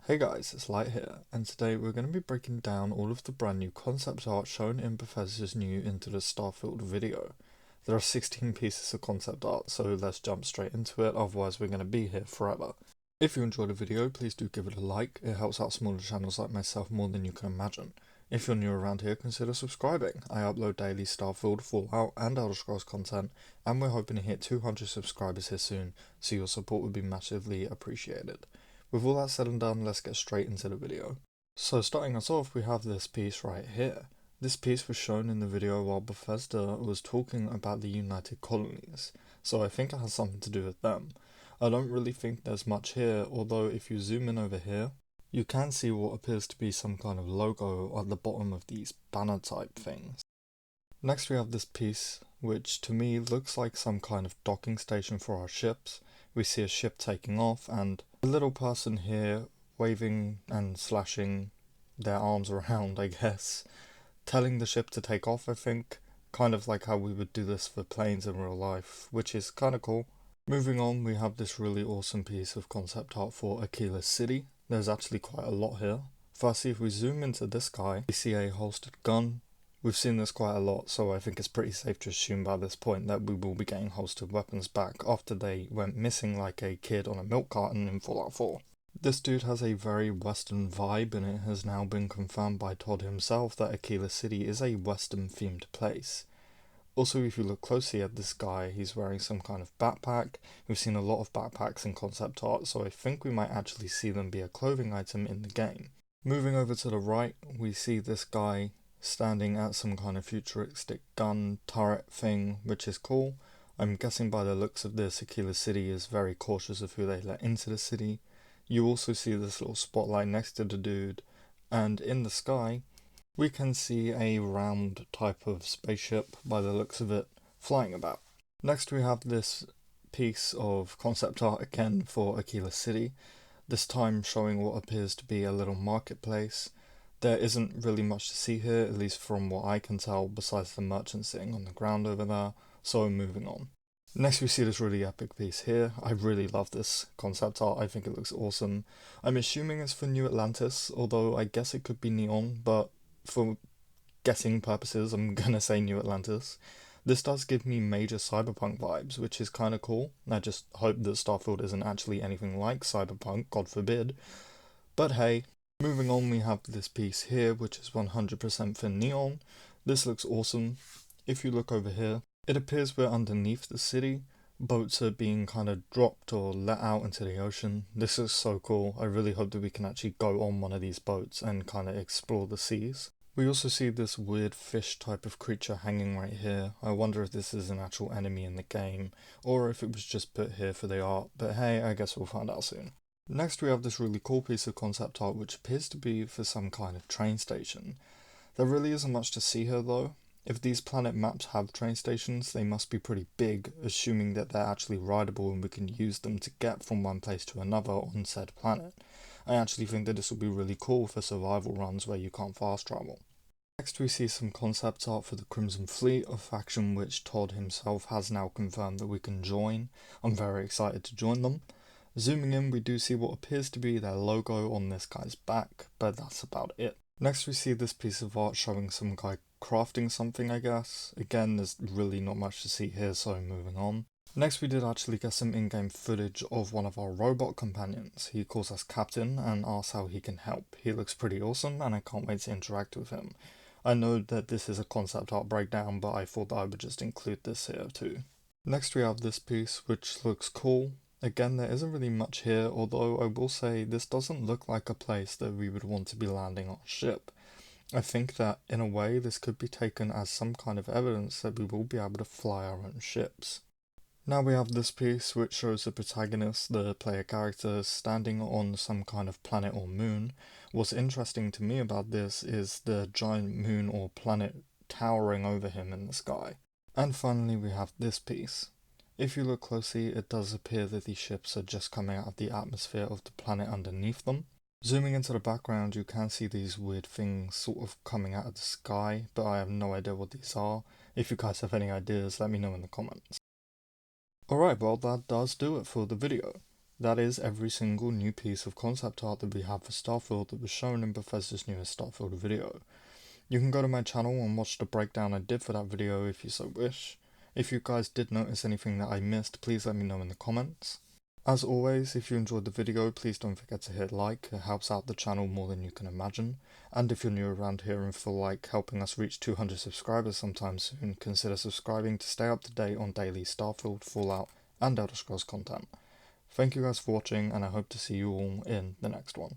Hey guys, it's Light here, and today we're going to be breaking down all of the brand new concept art shown in Bethesda's new Into the Starfield video. There are 16 pieces of concept art, so let's jump straight into it, otherwise we're going to be here forever. If you enjoyed the video, please do give it a like, it helps out smaller channels like myself more than you can imagine. If you're new around here, consider subscribing. I upload daily Starfield, Fallout, and Elder Scrolls content, and we're hoping to hit 200 subscribers here soon, so your support would be massively appreciated. With all that said and done, let's get straight into the video. So starting us off, we have this piece right here. This piece was shown in the video while Bethesda was talking about the United Colonies, so I think it has something to do with them. I don't really think there's much here, although if you zoom in over here, you can see what appears to be some kind of logo at the bottom of these banner type things. Next we have this piece, which to me looks like some kind of docking station for our ships. We see a ship taking off and a little person here waving and slashing their arms around, I guess, telling the ship to take off, I think. Kind of like how we would do this for planes in real life, which is kind of cool. Moving on, we have this really awesome piece of concept art for Aquila City. There's actually quite a lot here. Firstly, if we zoom into this guy, we see a holstered gun. We've seen this quite a lot, so I think it's pretty safe to assume by this point that we will be getting holstered weapons back after they went missing like a kid on a milk carton in Fallout 4. This dude has a very Western vibe, and it has now been confirmed by Todd himself that Aquila City is a Western themed place. Also, if you look closely at this guy, he's wearing some kind of backpack. We've seen a lot of backpacks in concept art, so I think we might actually see them be a clothing item in the game. Moving over to the right, we see this guy standing at some kind of futuristic gun turret thing, which is cool. I'm guessing by the looks of this, Aquila City is very cautious of who they let into the city. You also see this little spotlight next to the dude, and in the sky, we can see a round type of spaceship, by the looks of it, flying about. Next we have this piece of concept art again for Aquila City, this time showing what appears to be a little marketplace. There isn't really much to see here, at least from what I can tell, besides the merchant sitting on the ground over there, so moving on. Next we see this really epic piece here. I really love this concept art, I think it looks awesome. I'm assuming it's for New Atlantis, although I guess it could be Neon, but for guessing purposes I'm gonna say New Atlantis. This does give me major cyberpunk vibes, which is kinda cool. I just hope that Starfield isn't actually anything like cyberpunk, God forbid. But hey. Moving on, we have this piece here, which is 100% for Neon. This looks awesome. If you look over here, it appears we're underneath the city. Boats are being kind of dropped or let out into the ocean. This is so cool. I really hope that we can actually go on one of these boats and kind of explore the seas. We also see this weird fish type of creature hanging right here. I wonder if this is an actual enemy in the game, or if it was just put here for the art, but hey, I guess we'll find out soon. Next we have this really cool piece of concept art which appears to be for some kind of train station. There really isn't much to see here though. If these planet maps have train stations, they must be pretty big, assuming that they're actually rideable and we can use them to get from one place to another on said planet. I actually think that this will be really cool for survival runs where you can't fast travel. Next we see some concept art for the Crimson Fleet, a faction which Todd himself has now confirmed that we can join. I'm very excited to join them. Zooming in, we do see what appears to be their logo on this guy's back, but that's about it. Next we see this piece of art showing some guy crafting something, I guess. Again, there's really not much to see here, so moving on. Next we did actually get some in-game footage of one of our robot companions. He calls us Captain and asks how he can help. He looks pretty awesome and I can't wait to interact with him. I know that this is a concept art breakdown, but I thought that I would just include this here too. Next we have this piece, which looks cool. Again, there isn't really much here, although I will say this doesn't look like a place that we would want to be landing our ship. I think that, in a way, this could be taken as some kind of evidence that we will be able to fly our own ships. Now we have this piece, which shows the protagonist, the player character, standing on some kind of planet or moon. What's interesting to me about this is the giant moon or planet towering over him in the sky. And finally we have this piece. If you look closely, it does appear that these ships are just coming out of the atmosphere of the planet underneath them. Zooming into the background, you can see these weird things sort of coming out of the sky, but I have no idea what these are. If you guys have any ideas, let me know in the comments. Alright, well that does do it for the video. That is every single new piece of concept art that we have for Starfield that was shown in Bethesda's newest Starfield video. You can go to my channel and watch the breakdown I did for that video if you so wish. If you guys did notice anything that I missed, please let me know in the comments. As always, if you enjoyed the video, please don't forget to hit like, it helps out the channel more than you can imagine. And if you're new around here and feel like helping us reach 200 subscribers sometime soon, consider subscribing to stay up to date on daily Starfield, Fallout, and Elder Scrolls content. Thank you guys for watching, and I hope to see you all in the next one.